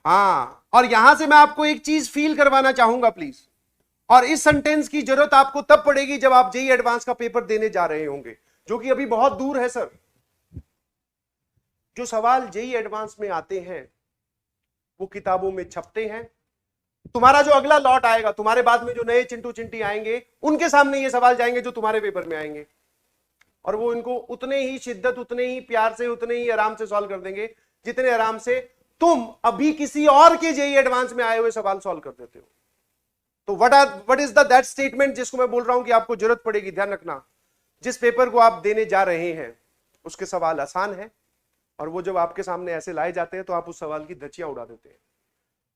हाँ, और यहां से मैं आपको एक चीज फील करवाना चाहूंगा प्लीज, और इस सेंटेंस की जरूरत आपको तब पड़ेगी जब आप जेईई एडवांस का पेपर देने जा रहे होंगे, जो कि अभी बहुत दूर है सर। जो सवाल जेईई एडवांस में आते हैं वो किताबों में छपते हैं। तुम्हारा जो अगला लॉट आएगा, तुम्हारे बाद में जो नए चिंटू चिंटी आएंगे, उनके सामने ये सवाल जाएंगे जो तुम्हारे पेपर में आएंगे, और वो इनको उतने ही शिद्दत, उतने ही प्यार से, उतने ही आराम से सॉल्व कर देंगे जितने आराम से तुम अभी किसी और के जेईई एडवांस में आए हुए सवाल सॉल्व कर देते हो। तो what is the that statement जिसको मैं बोल रहा हूं कि आपको जरूरत पड़ेगी? ध्यान रखना, जिस पेपर को आप देने जा रहे हैं उसके सवाल आसान है, और वो जब आपके सामने ऐसे लाए जाते हैं तो आप उस सवाल की धज्जियां उड़ा देते हैं।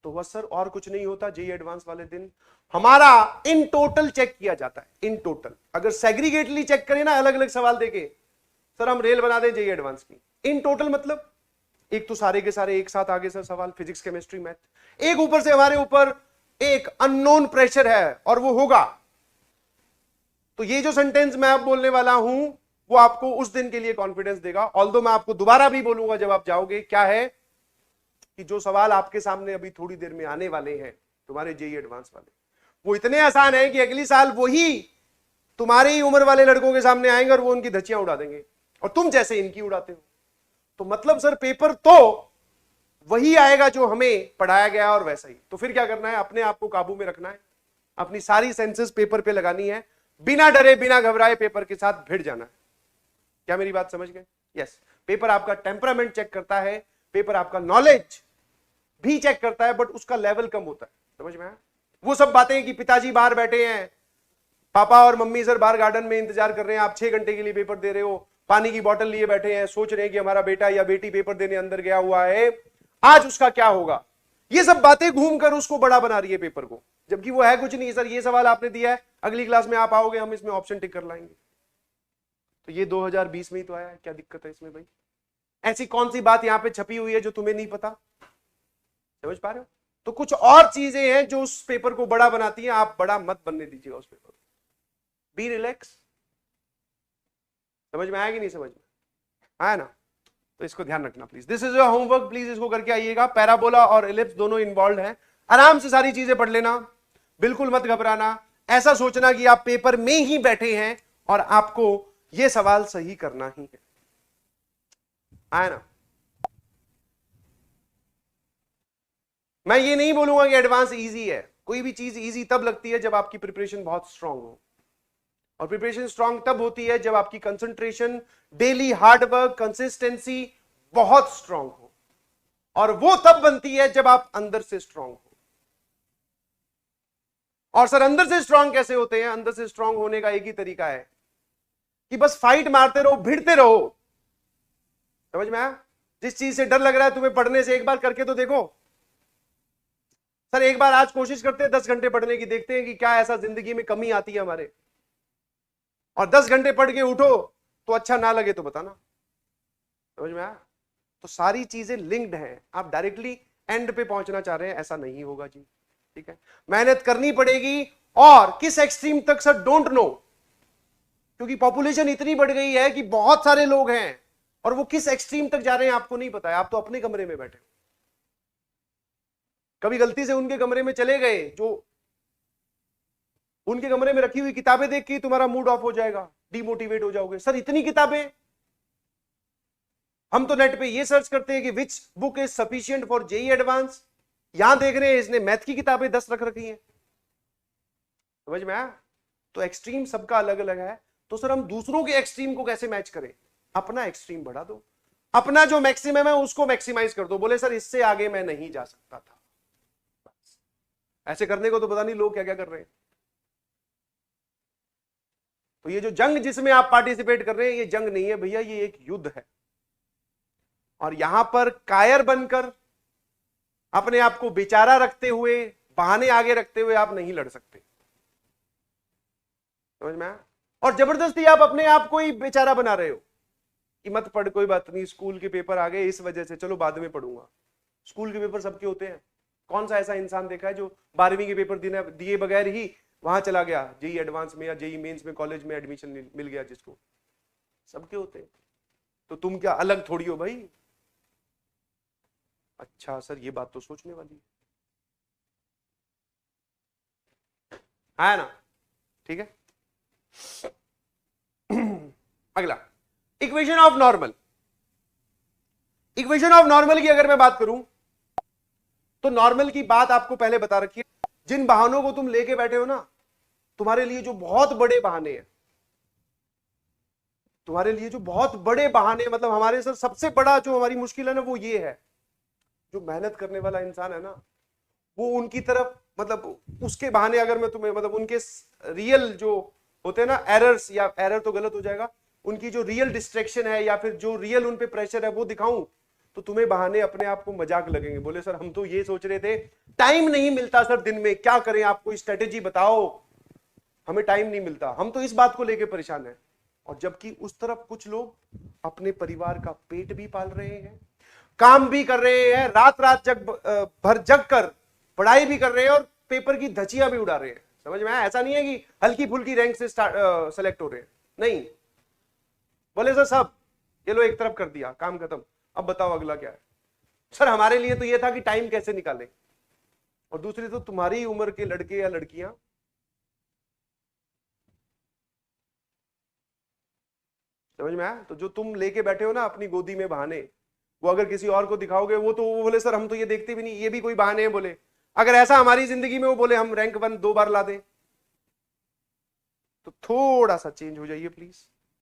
तो वह सर और कुछ नहीं होता, जेईई एडवांस वाले दिन हमारा इन टोटल चेक किया जाता है। इन टोटल अगर सेग्रीगेटली चेक करें ना, अलग अलग सवाल देके, सर हम रेल बना दें जेईई एडवांस की। इन टोटल मतलब एक तो सारे के सारे एक साथ आगे सर सवाल, फिजिक्स केमिस्ट्री मैथ, एक ऊपर से हमारे ऊपर एक अननोन प्रेशर है और वो होगा। तो ये जो सेंटेंस मैं अब बोलने वाला हूं वो आपको उस दिन के लिए कॉन्फिडेंस देगा। ऑल्दो मैं आपको दोबारा भी बोलूंगा जब आप जाओगे, क्या है कि जो सवाल आपके सामने अभी थोड़ी देर में आने वाले हैं तुम्हारे जेईई एडवांस वाले, वो इतने आसान है कि अगली साल वही तुम्हारी ही उम्र वाले लड़कों के सामने आएंगे और वो उनकी धज्जियां उड़ा देंगे, और तुम जैसे इनकी उड़ाते हो। तो मतलब सर पेपर तो वही आएगा जो हमें पढ़ाया गया और वैसा ही। तो फिर क्या करना है? अपने आप को काबू में रखना है, अपनी सारी सेंसेस पेपर पे लगानी है, बिना डरे बिना घबराए पेपर के साथ भिड़ जाना है। क्या मेरी बात समझ गए? यस। पेपर आपका टेम्परामेंट चेक करता है, पेपर आपका नॉलेज भी चेक करता है, बट उसका लेवल कम होता है। समझ में आया? वो सब बातें कि पिताजी बाहर बैठे हैं, पापा और मम्मी सर बाहर गार्डन में इंतजार कर रहे हैं, आप 6 घंटे के लिए पेपर दे रहे हो, पानी की बोतल लिए बैठे हैं, सोच रहे हैं कि हमारा बेटा या बेटी पेपर देने अंदर गया हुआ है, आज उसका क्या होगा। ये सब बातें घूमकर उसको बड़ा बना रही है पेपर को, जबकि वो है कुछ नहीं। सर ये सवाल आपने दिया है, अगली क्लास में आप आओगे, हम इसमें ऑप्शन टिक कर लाएंगे। तो ये 2020 में ही तो आया है, क्या दिक्कत है इसमें भाई? ऐसी कौन सी बात यहां पे छपी हुई है जो तुम्हें नहीं पता? समझ पा रहे हो? तो कुछ और चीजें हैं जो उस पेपर को बड़ा बनाती हैं, आप बड़ा मत बनने दीजिएगा उस पेपर को। Be relax. समझ में आया कि नहीं समझ में आया ना? तो इसको ध्यान रखना please. This is your homework, please इसको करके आइएगा। पैराबोला और एलिप्स दोनों इन्वॉल्व हैं, आराम से सारी चीजें पढ़ लेना, बिल्कुल मत घबराना। ऐसा सोचना कि आप पेपर में ही बैठे हैं और आपको यह सवाल सही करना ही है। आया ना? मैं ये नहीं बोलूंगा कि एडवांस इजी है, कोई भी चीज इजी तब लगती है जब आपकी प्रिपरेशन बहुत स्ट्रांग हो, और प्रिपरेशन स्ट्रांग तब होती है जब आपकी कंसंट्रेशन, डेली हार्डवर्क, कंसिस्टेंसी बहुत स्ट्रांग हो, और वो तब बनती है जब आप अंदर से स्ट्रांग हो। और सर अंदर से स्ट्रांग कैसे होते हैं? अंदर से स्ट्रांग होने का एक ही तरीका है कि बस फाइट मारते रहो, भिड़ते रहो। समझ में आया? जिस चीज से डर लग रहा है तुम्हें पढ़ने से, एक बार करके तो देखो। सर एक बार आज कोशिश करते हैं 10 घंटे पढ़ने की, देखते हैं कि क्या ऐसा जिंदगी में कमी आती है हमारे, और 10 घंटे पढ़ के उठो तो अच्छा ना लगे तो बताना। समझ में आया? तो सारी चीजें लिंक्ड हैं, आप डायरेक्टली एंड पे पहुंचना चाह रहे हैं, ऐसा नहीं होगा जी। ठीक है, मेहनत करनी पड़ेगी। और किस एक्सट्रीम तक सर? डोंट नो, क्योंकि पॉपुलेशन इतनी बढ़ गई है कि बहुत सारे लोग हैं, और वो किस एक्सट्रीम तक जा रहे हैं आपको नहीं पता है। आप तो अपने कमरे में बैठे हो, कभी गलती से उनके कमरे में चले गए, जो उनके कमरे में रखी हुई किताबें देख के तुम्हारा मूड ऑफ हो जाएगा, डिमोटिवेट हो जाओगे। सर इतनी किताबें, हम तो नेट पे ये सर्च करते हैं कि which book is sufficient for JEE advance, यहां देख रहे हैं इसने मैथ की किताबें 10 रख रखी हैं। समझ में आया? तो एक्सट्रीम सबका अलग अलग है। तो सर हम दूसरों के एक्सट्रीम को कैसे मैच करें? अपना एक्सट्रीम बढ़ा दो, अपना जो मैक्सिमम है उसको मैक्सिमाइज कर दो। बोले सर इससे आगे मैं नहीं जा सकता था। ऐसे करने को तो पता नहीं लोग क्या क्या कर रहे हैं। तो ये जो जंग जिसमें आप पार्टिसिपेट कर रहे हैं, ये जंग नहीं है भैया, ये एक युद्ध है। और यहां पर कायर बनकर, अपने आप को बेचारा रखते हुए, बहाने आगे रखते हुए आप नहीं लड़ सकते। समझ में आया? और जबरदस्ती आप अपने आप को ही बेचारा बना रहे हो कि मत पढ़, कोई बात नहीं, स्कूल के पेपर आ गए इस वजह से, चलो बाद में पढ़ूंगा। स्कूल के पेपर सबके होते हैं। कौन सा ऐसा इंसान देखा है जो 12वीं के पेपर दिए बगैर ही वहां चला गया जेईई एडवांस में या जेईई मेंस में, कॉलेज में एडमिशन मिल गया जिसको? सबके होते हैं। तो तुम क्या अलग थोड़ी हो भाई? अच्छा सर, ये बात तो सोचने वाली है ना? ठीक है। अगला, equation of normal. Equation of normal की अगर मैं बात करूं तो नॉर्मल की बात आपको पहले बता रखी है। जिन बहानों को तुम लेके बैठे हो ना, तुम्हारे लिए जो बहुत बड़े बहाने हैं, तुम्हारे लिए जो बहुत बड़े बहाने, मतलब हमारे सर सबसे बड़ा जो हमारी मुश्किल है ना, वो ये है, जो मेहनत करने वाला इंसान है ना, वो उनकी तरफ, मतलब उसके बहाने अगर मैं तुम्हें, मतलब उनके रियल जो होते हैं ना एरर्स, या एरर तो गलत हो जाएगा, उनकी जो रियल डिस्ट्रैक्शन है या फिर जो रियल उन पे प्रेशर है वो दिखाऊं, तो तुम्हें बहाने अपने आप को मजाक लगेंगे। बोले सर हम तो ये सोच रहे थे, टाइम नहीं मिलता सर, दिन में क्या करें, आपको स्ट्रेटेजी बताओ, हमें टाइम नहीं मिलता, हम तो इस बात को लेकर परेशान हैं। और जबकि उस तरफ कुछ लोग अपने परिवार का पेट भी पाल रहे हैं, काम भी कर रहे हैं, रात रात भर जग कर पढ़ाई भी कर रहे हैं, और पेपर की धचियां भी उड़ा रहे हैं। समझ में आया? ऐसा नहीं है कि हल्की फुल्की रैंक से सेलेक्ट हो रहे हैं, नहीं। बोले सर सब ये लो एक तरफ कर दिया, काम खत्म, अब बताओ अगला क्या है। सर हमारे लिए तो ये था कि टाइम कैसे निकालें, और दूसरी तो तुम्हारी उम्र के लड़के या लड़कियां, समझ में आया? तो जो तुम लेके बैठे हो ना अपनी गोदी में बहाने, वो अगर किसी और को दिखाओगे, वो तो वो बोले सर हम तो ये देखते भी नहीं, ये भी कोई बहाने हैं। बोले अगर ऐसा हमारी जिंदगी में वो बोले हम रैंक 1 2 बार ला दें, तो थोड़ा सा चेंज हो जाइए प्लीज।